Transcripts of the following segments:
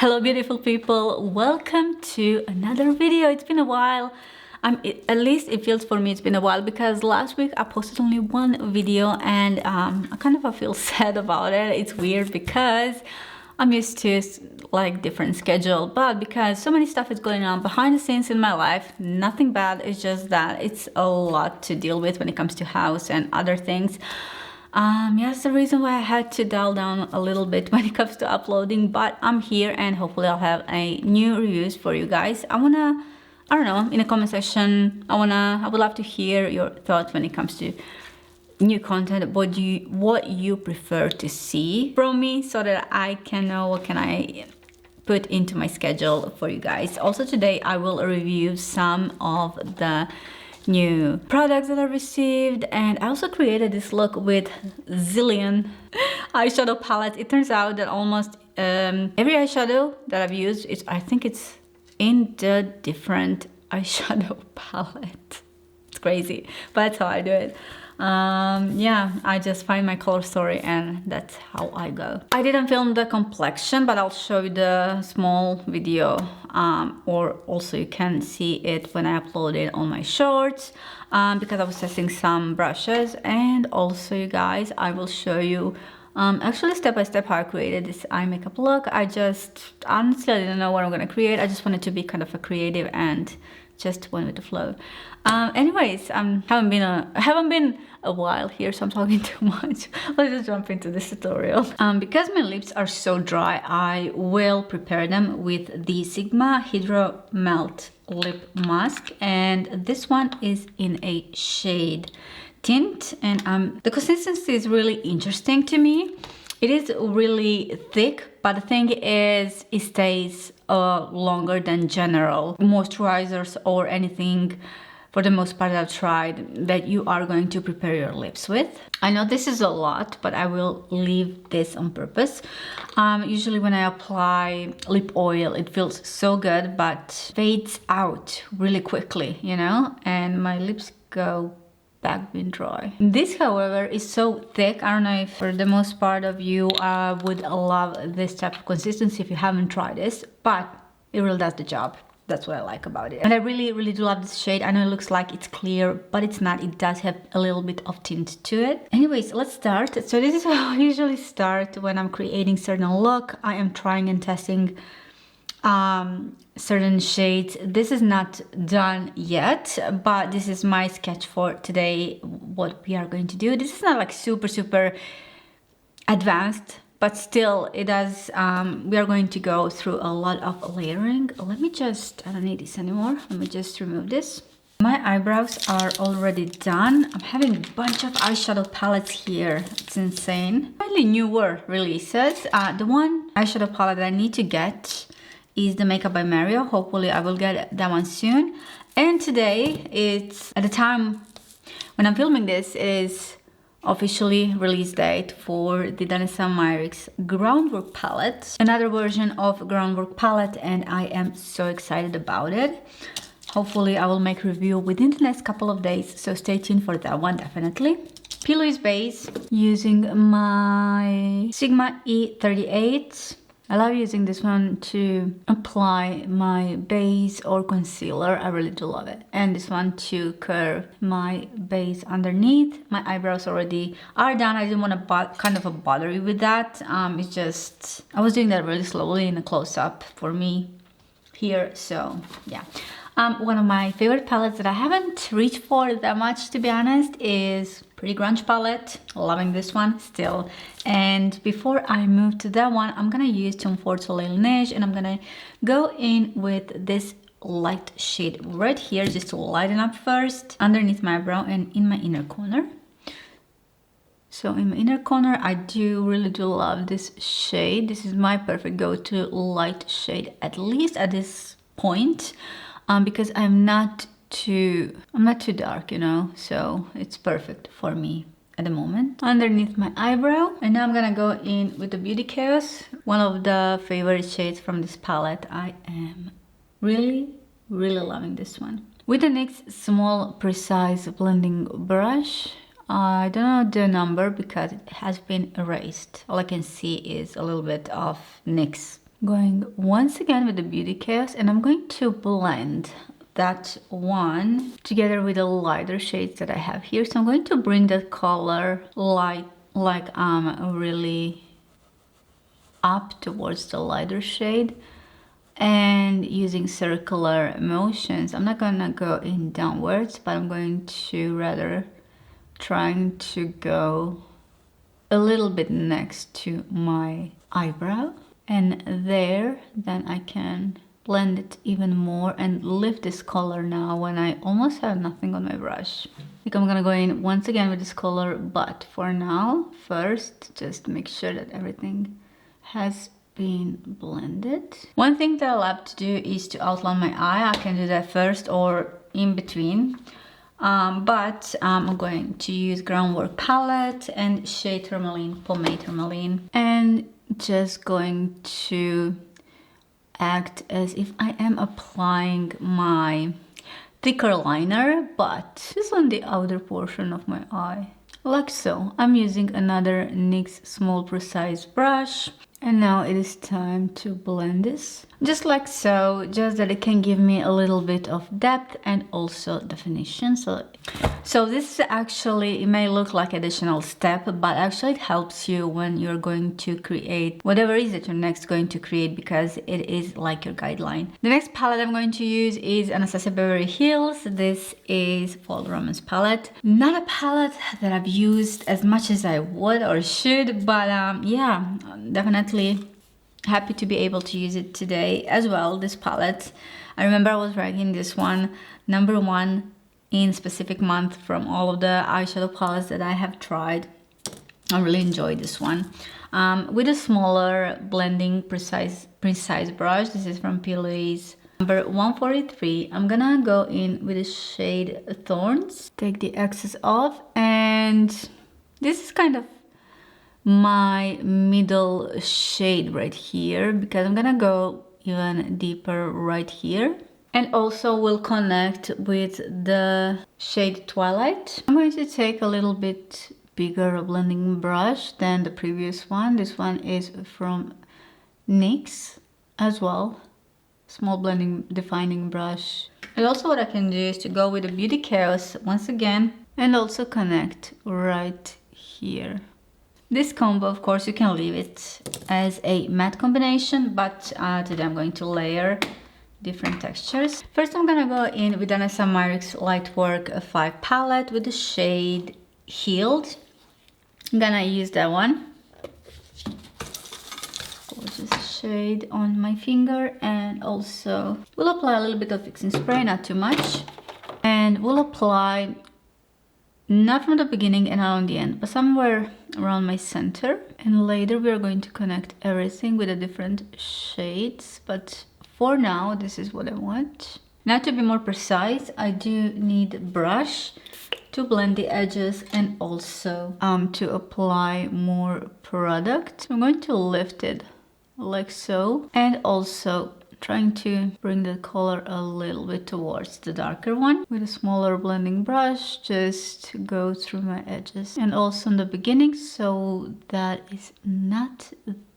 Hello beautiful people, welcome to another video. It's been a while. At least it feels for me it's been a while because last week I posted only one video and I kind of feel sad about it. It's weird because I'm used to like different schedule, but because so many stuff is going on behind the scenes in my life, nothing bad, it's just that it's a lot to deal with when it comes to house and other things. Yeah, that's the reason why I had to dial down a little bit when it comes to uploading, but I'm here and hopefully I'll have a new reviews for you guys. I don't know, in the comment section, I would love to hear your thoughts when it comes to new content, what you prefer to see from me so that I can know what can I put into my schedule for you guys. Also today I will review some of the new products that I received, and I also created this look with zillion eyeshadow palettes. It turns out that almost every eyeshadow that I've used, I think it's in the different eyeshadow palette. It's crazy, but that's how I do it. Yeah, I just find my color story and that's how I go. I didn't film the complexion, but I'll show you the small video, or also you can see it when I upload it on my shorts, because I was testing some brushes. And also you guys, I will show you actually step by step how I created this eye makeup look. Honestly, I didn't know what I'm gonna create. I just wanted to be kind of a creative and just went with the flow. Anyways, haven't been a while here, so I'm talking too much. Let's just jump into this tutorial. Because my lips are so dry, I will prepare them with the Sigma Hydro Melt Lip Mask, and this one is in a shade tint, and the consistency is really interesting to me. It is really thick, but the thing is, it stays longer than general moisturizers or anything, for the most part, I've tried that you are going to prepare your lips with. I know this is a lot, but I will leave this on purpose. Usually when I apply lip oil, it feels so good, but fades out really quickly, you know, and my lips go back being dry. This, however, is so thick. I don't know if for the most part of you would love this type of consistency if you haven't tried this, but it really does the job. That's what I like about it. And I really do love this shade. I know it looks like it's clear, but it's not. It does have a little bit of tint to it. Anyways, let's start. So this is how I usually start when I'm creating certain look. I am trying and testing certain shades. This is not done yet, but this is my sketch for today, what we are going to do. This is not like super advanced, but still it does, we are going to go through a lot of layering. I don't need this anymore. Let me just remove this. My eyebrows are already done. I'm having a bunch of eyeshadow palettes here. It's insane. Finally newer releases. The one eyeshadow palette that I need to get is the Makeup by Mario. Hopefully I will get that one soon. And today, it's at the time when I'm filming this, it is officially release date for the Danessa Myricks Groundwork palette, another version of Groundwork palette, and I am so excited about it. Hopefully I will make a review within the next couple of days, so stay tuned for that one definitely. P. Louise base using my Sigma E38. I love using this one to apply my base or concealer. I really do love it. And this one to curve my base underneath. My eyebrows already are done. I didn't want to bother you with that. It's just, I was doing that really slowly in a close-up for me here. So yeah. One of my favorite palettes that I haven't reached for that much, to be honest, is Pretty Grunge palette. Loving this one still. And before I move to that one, I'm gonna use Tom Ford Soleil Neige, and I'm gonna go in with this light shade right here just to lighten up first underneath my brow and in my inner corner. So in my inner corner, I really do love this shade. This is my perfect go-to light shade, at least at this point. Because I'm not too dark, you know, so it's perfect for me at the moment. Underneath my eyebrow, and now I'm gonna go in with the Beauty Chaos, one of the favorite shades from this palette. I am really loving this one. With the NYX small precise blending brush, I don't know the number because it has been erased. All I can see is a little bit of NYX Going once again with the Beauty Chaos, and I'm going to blend that one together with the lighter shades that I have here. So I'm going to bring that color light, like really up towards the lighter shade, and using circular motions. I'm not gonna go in downwards, but I'm going to rather trying to go a little bit next to my eyebrow, and there then I can blend it even more and lift this color now when I almost have nothing on my brush. I think I'm gonna go in once again with this color, but for now, first just make sure that everything has been blended. One thing that I love to do is to outline my eye. I can do that first or in between. But I'm going to use Grwm palette and shade Tourmaline, pomade Tourmaline, and just going to act as if I am applying my thicker liner, but just on the outer portion of my eye, like so. I'm using another NYX Small Precise brush, and now it is time to blend this. Just like so, just that it can give me a little bit of depth and also definition. So this is actually, it may look like additional step, but actually it helps you when you're going to create whatever it is that you're next going to create, because it is like your guideline. The next palette I'm going to use is Anastasia Beverly Hills. This is Fall Romance palette. Not a palette that I've used as much as I would or should, but yeah, definitely happy to be able to use it today as well, this palette. I remember I was ranking this one #1 in specific month from all of the eyeshadow palettes that I have tried. I really enjoyed this one. With a smaller blending precise brush. This is from P. Louise #143. I'm gonna go in with the shade Thorns. Take the excess off, and this is kind of my middle shade right here, because I'm gonna go even deeper right here, and also will connect with the shade Twilight. I'm going to take a little bit bigger blending brush than the previous one. This one is from NYX as well, small blending defining brush. And also what I can do is to go with the Beauty Chaos once again and also connect right here. This combo, of course, you can leave it as a matte combination, but today I'm going to layer different textures. First, I'm gonna go in with Anessa Myricks Lightwork 5 palette with the shade Healed. I'm gonna use that one. Gorgeous shade on my finger, and also we'll apply a little bit of fixing spray, not too much, and we'll apply not from the beginning and not on the end, but somewhere around my center. And later we are going to connect everything with the different shades, but for now this is what I want. Now, to be more precise, I do need a brush to blend the edges and also to apply more product. So I'm going to lift it like so, and also trying to bring the color a little bit towards the darker one. With a smaller blending brush, just go through my edges and also in the beginning, so that is not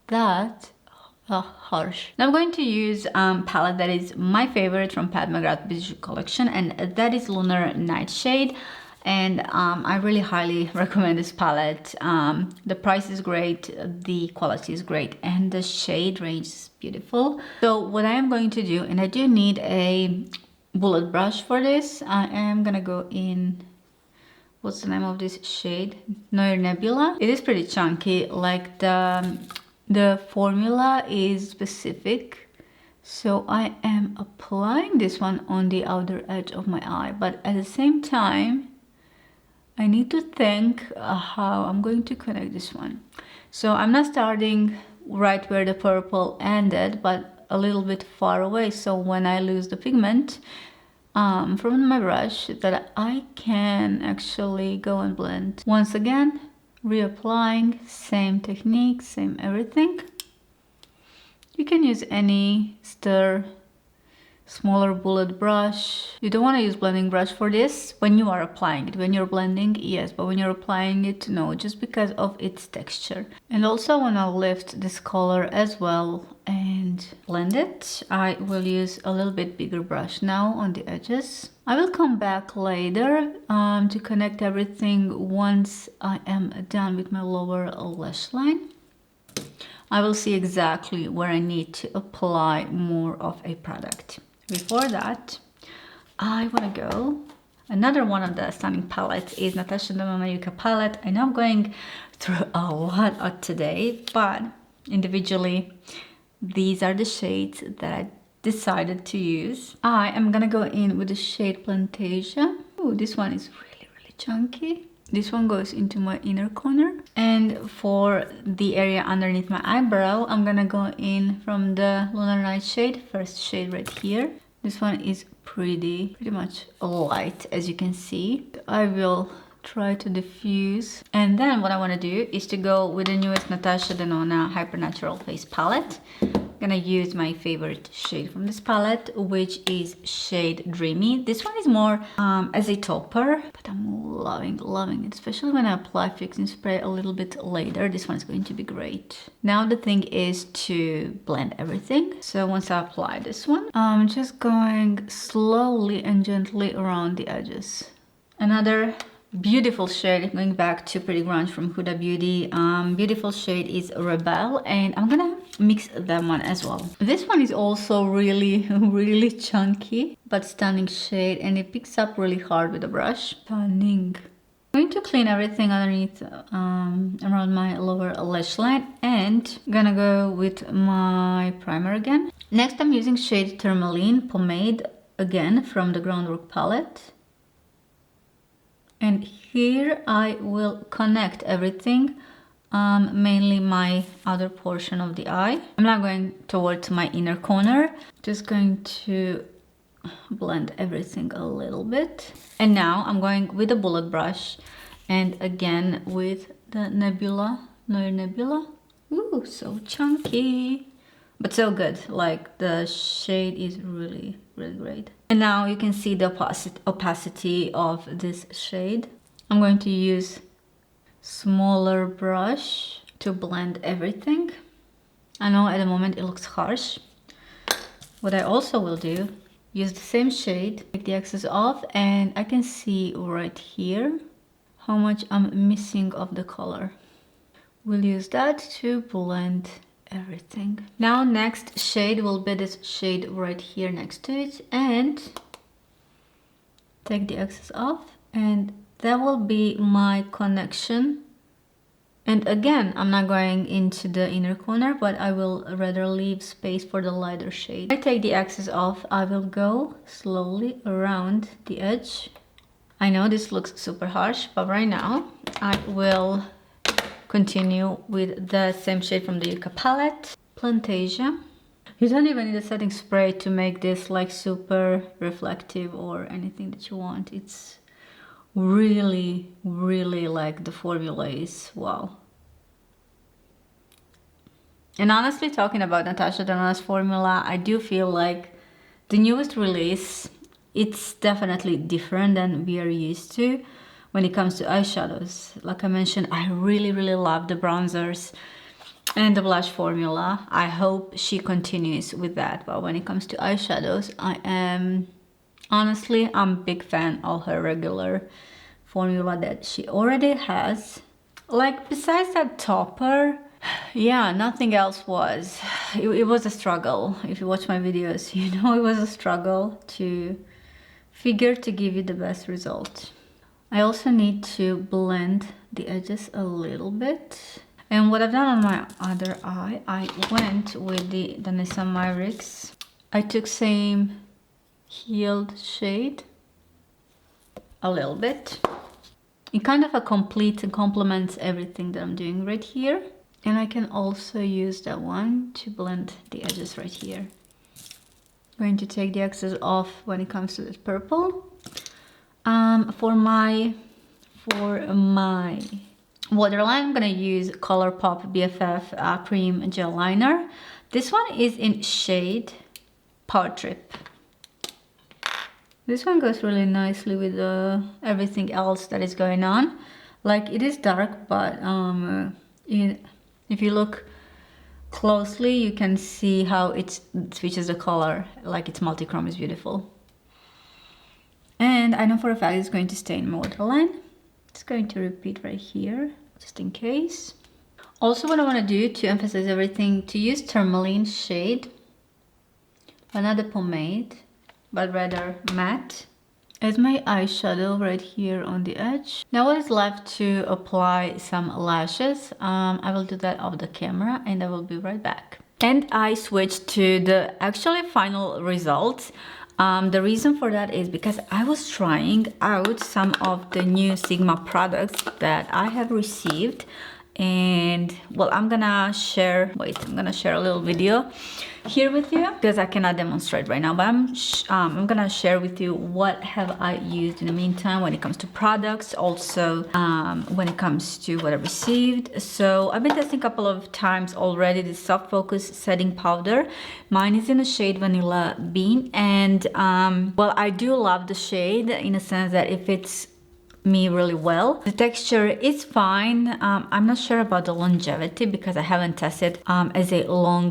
that harsh. Now I'm going to use palette that is my favorite from Pat McGrath Bijou collection, and that is Lunar Nightshade. And I really highly recommend this palette. The price is great, the quality is great, and the shade range is beautiful. So what I am going to do, and I do need a bullet brush for this, I am gonna go in, what's the name of this shade? Noir Nebula. It is pretty chunky, like the formula is specific. So I am applying this one on the outer edge of my eye, but at the same time, I need to think how I'm going to connect this one. So I'm not starting right where the purple ended, but a little bit far away. So when I lose the pigment from my brush, that I can actually go and blend. Once again, reapplying, same technique, same everything. You can use any stir smaller bullet brush. You don't want to use blending brush for this when you are applying it. When you're blending, yes, but when you're applying it, no, just because of its texture. And also when I lift this color as well and blend it, I will use a little bit bigger brush now on the edges. I will come back later to connect everything once I am done with my lower lash line. I will see exactly where I need to apply more of a product. Before that, I want to go. Another one of the stunning palettes is Natasha Denona Yucca palette. I know I'm going through a lot today, but individually, these are the shades that I decided to use. I am gonna go in with the shade Plantasia. Oh, this one is really, really chunky. This one goes into my inner corner. And for the area underneath my eyebrow, I'm gonna go in from the Lunar Night shade, first shade right here. This one is pretty much light, as you can see. I will try to diffuse. And then what I want to do is to go with the newest Natasha Denona Hypernatural Face palette. I'm gonna use my favorite shade from this palette, which is shade Dreamy. This one is more as a topper, but I'm loving it, especially when I apply fixing spray a little bit later. This one is going to be great. Now the thing is to blend everything. So once I apply this one, I'm just going slowly and gently around the edges. Another beautiful shade, going back to Pretty Grunge from Huda Beauty. Beautiful shade is Rebel, and I'm gonna mix that one as well. This one is also really chunky but stunning shade, and it picks up really hard with a brush. Stunning. I'm going to clean everything underneath around my lower lash line, and I'm gonna go with my primer again. Next I'm using shade Tourmaline Pomade, again from the Groundwork palette. And here I will connect everything, mainly my outer portion of the eye. I'm now going towards my inner corner, just going to blend everything a little bit. And now I'm going with a bullet brush and again with the Nebula, Noir Nebula. Ooh, so chunky, but so good. Like the shade is really great. And now you can see the opacity of this shade. I'm going to use smaller brush to blend everything. I know at the moment it looks harsh. What I also will do, use the same shade, take the excess off, and I can see right here how much I'm missing of the color. We'll use that to blend everything. Now next shade will be this shade right here next to it, and take the excess off, and that will be my connection. And again, I'm not going into the inner corner, but I will rather leave space for the lighter shade. When I take the excess off, I will go slowly around the edge. I know this looks super harsh, but right now I will continue with the same shade from the Yucca palette, Plantasia. You don't even need a setting spray to make this like super reflective or anything that you want. It's really like the formula is wow. And honestly, talking about Natasha Denona's formula, I do feel like the newest release, it's definitely different than we are used to when it comes to eyeshadows. Like I mentioned, I really love the bronzers and the blush formula. I hope she continues with that. But when it comes to eyeshadows, I'm a big fan of her regular formula that she already has. Like besides that topper, yeah, nothing else was. It was a struggle. If you watch my videos, you know it was a struggle to figure to give you the best result. I also need to blend the edges a little bit. And what I've done on my other eye, I went with the Danessa Myricks. I took same healed shade a little bit. It kind of completes and complements everything that I'm doing right here. And I can also use that one to blend the edges right here. I'm going to take the excess off when it comes to this purple. For my waterline, I'm gonna use ColourPop BFF Cream Gel Liner. This one is in shade Power Trip. This one goes really nicely with everything else that is going on. Like, it is dark, but if you look closely, you can see how it switches the color. Like, its multi-chrome is beautiful. And I know for a fact it's going to stay in my waterline. It's going to repeat right here, just in case. Also, what I want to do to emphasize everything, to use tourmaline shade, but not the pomade, but rather matte, as my eyeshadow right here on the edge. Now what is left to apply some lashes. I will do that off the camera and I will be right back. And I switched to the actually final results. The reason for that is because I was trying out some of the new Sigma products that I have received. And well, I'm gonna share a little video here with you because I cannot demonstrate right now, but I'm gonna share with you what have I used in the meantime when it comes to products, also when it comes to what I received. So I've been testing a couple of times already the soft focus setting powder. Mine is in the shade Vanilla Bean, and well, I do love the shade in a sense that if it's me really well. The texture is fine. I'm not sure about the longevity because I haven't tested as a long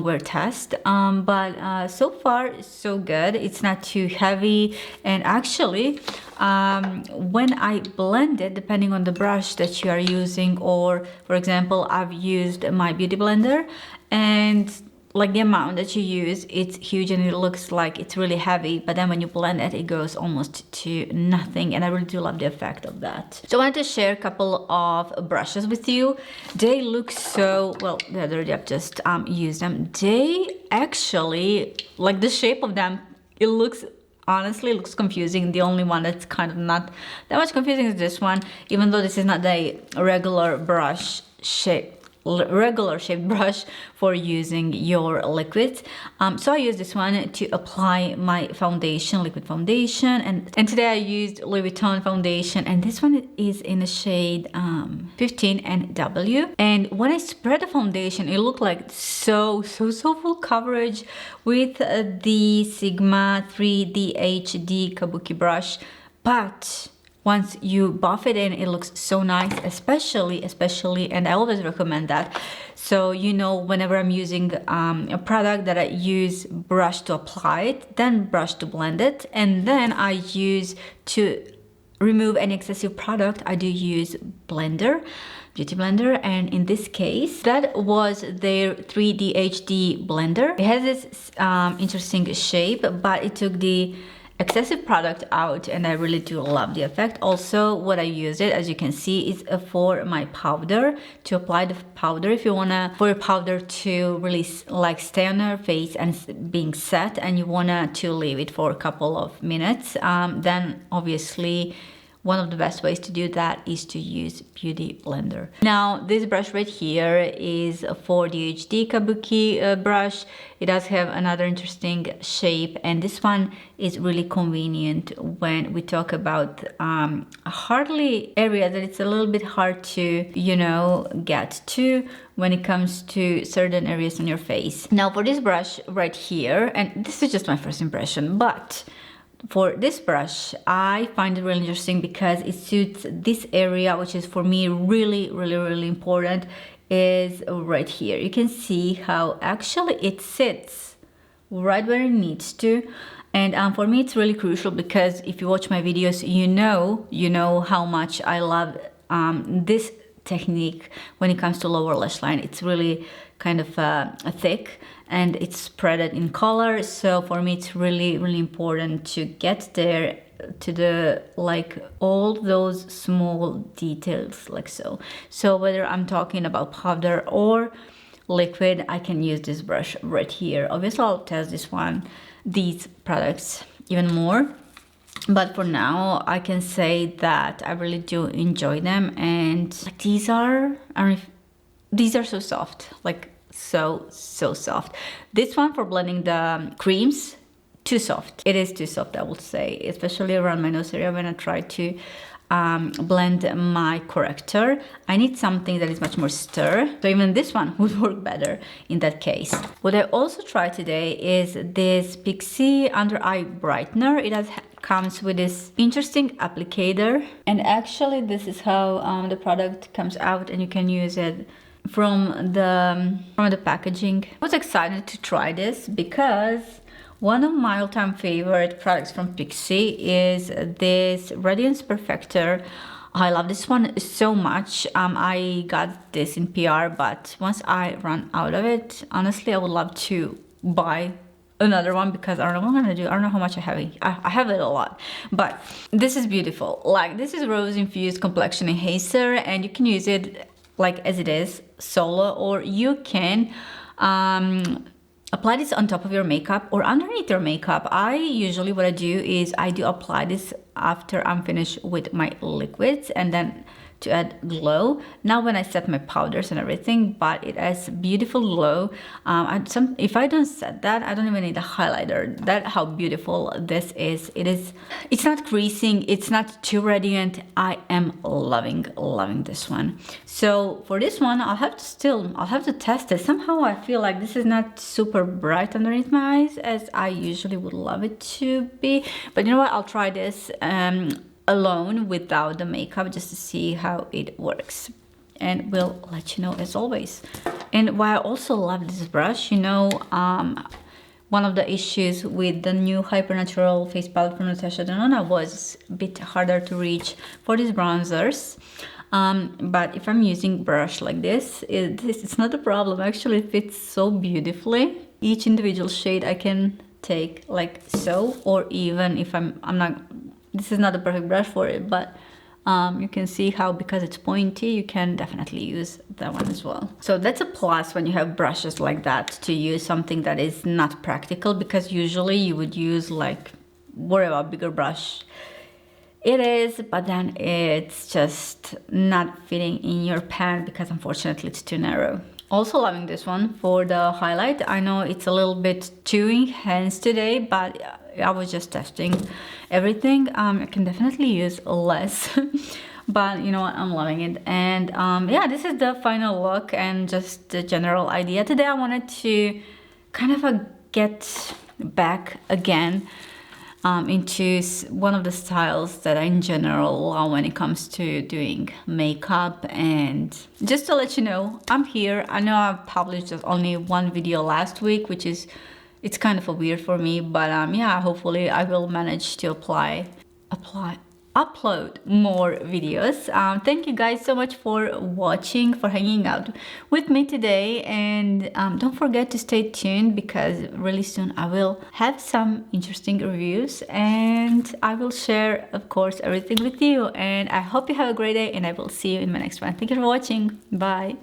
wear test, but so far so good. It's not too heavy, and actually when I blend it, depending on the brush that you are using, or for example, I've used my beauty blender, and like the amount that you use, it's huge and it looks like it's really heavy, but then when you blend it, it goes almost to nothing, and I really do love the effect of that. So I wanted to share a couple of brushes with you. They look so, well, the other day I've just used them. They actually, like the shape of them, it looks, honestly, it looks confusing. The only one that's kind of not that much confusing is this one, even though this is not a regular brush shape, regular shaped brush for using your liquids. So I use this one to apply my foundation, liquid foundation, and today I used Louis Vuitton foundation, and this one is in the shade 15 NW. And when I spread the foundation, it looked like so full coverage with the Sigma 3D HD Kabuki brush, but once you buff it in, it looks so nice, especially, and I always recommend that. So, you know, whenever I'm using a product, that I use brush to apply it, then brush to blend it, and then I use to remove any excessive product, I do use blender, beauty blender, and in this case, that was their 3D HD blender. It has this interesting shape, but it took the excessive product out, and I really do love the effect. Also, what I use it, as you can see, is for my powder, to apply the powder. If you wanna, for your powder to really like stay on your face and being set, and you wanna to leave it for a couple of minutes, then obviously one of the best ways to do that is to use Beauty Blender. Now, this brush right here is for the HD Kabuki brush. It does have another interesting shape, and this one is really convenient when we talk about hardly area that it's a little bit hard to, you know, get to when it comes to certain areas on your face. Now, for this brush right here, and this is just my first impression, but for this brush, I find it really interesting because it suits this area, which is for me really important, is right here. You can see how actually it sits right where it needs to. And for me, it's really crucial because if you watch my videos, you know how much I love this technique when it comes to lower lash line. It's really kind of thick and it's spreaded in color, so for me it's really important to get there to the like all those small details, like so. So whether I'm talking about powder or liquid, I can use this brush right here. Obviously I'll test these products even more, but for now I can say that I really do enjoy them. And like, these are so soft, like so soft. This one for blending the creams, too soft. It is too soft, I would say, especially around my nose area when I try to blend my corrector, I need something that is much more stir. So even this one would work better in that case. What I also tried today is this Pixi Under Eye Brightener. It comes with this interesting applicator, and actually this is how the product comes out, and you can use it from the packaging. I was excited to try this because one of my all-time favorite products from Pixi is this Radiance Perfector. I love this one so much. I got this in PR, but once I run out of it, honestly, I would love to buy another one because I don't know what I'm gonna do. I don't know how much I have. I have it a lot, but this is beautiful. Like, this is rose infused complexion enhancer, and you can use it like as it is solo, or you can apply this on top of your makeup or underneath your makeup. What I do is I do apply this after I'm finished with my liquids, and then to add glow. Now when I set my powders and everything, but it has beautiful glow. If I don't set that, I don't even need a highlighter. That's how beautiful this is. It's not creasing, it's not too radiant. I am loving this one. So for this one, I'll have to test it. Somehow I feel like this is not super bright underneath my eyes as I usually would love it to be. But you know what? I'll try this alone without the makeup just to see how it works, and we'll let you know as always. And why I also love this brush, you know, one of the issues with the new Hypernatural face palette from Natasha Denona was a bit harder to reach for these bronzers. But if I'm using brush like this, it's not a problem. Actually, it fits so beautifully. Each individual shade I can take like so, or even if I'm not, this is not the perfect brush for it, but you can see how, because it's pointy, you can definitely use that one as well. So that's a plus when you have brushes like that, to use something that is not practical, because usually you would use like whatever bigger brush it is, but then it's just not fitting in your pan because unfortunately it's too narrow. Also loving this one for the highlight. I know it's a little bit too enhanced today, but I was just testing everything. I can definitely use less, but you know what, I'm loving it. And yeah, this is the final look and just the general idea. Today I wanted to kind of get back again into one of the styles that I in general love when it comes to doing makeup. And just to let you know, I'm here. I know I've published just only one video last week, which is, it's kind of weird for me, but yeah, hopefully I will manage to upload more videos. Thank you guys so much for watching, for hanging out with me today, and don't forget to stay tuned because really soon I will have some interesting reviews and I will share, of course, everything with you. And I hope you have a great day, and I will see you in my next one. Thank you for watching. Bye.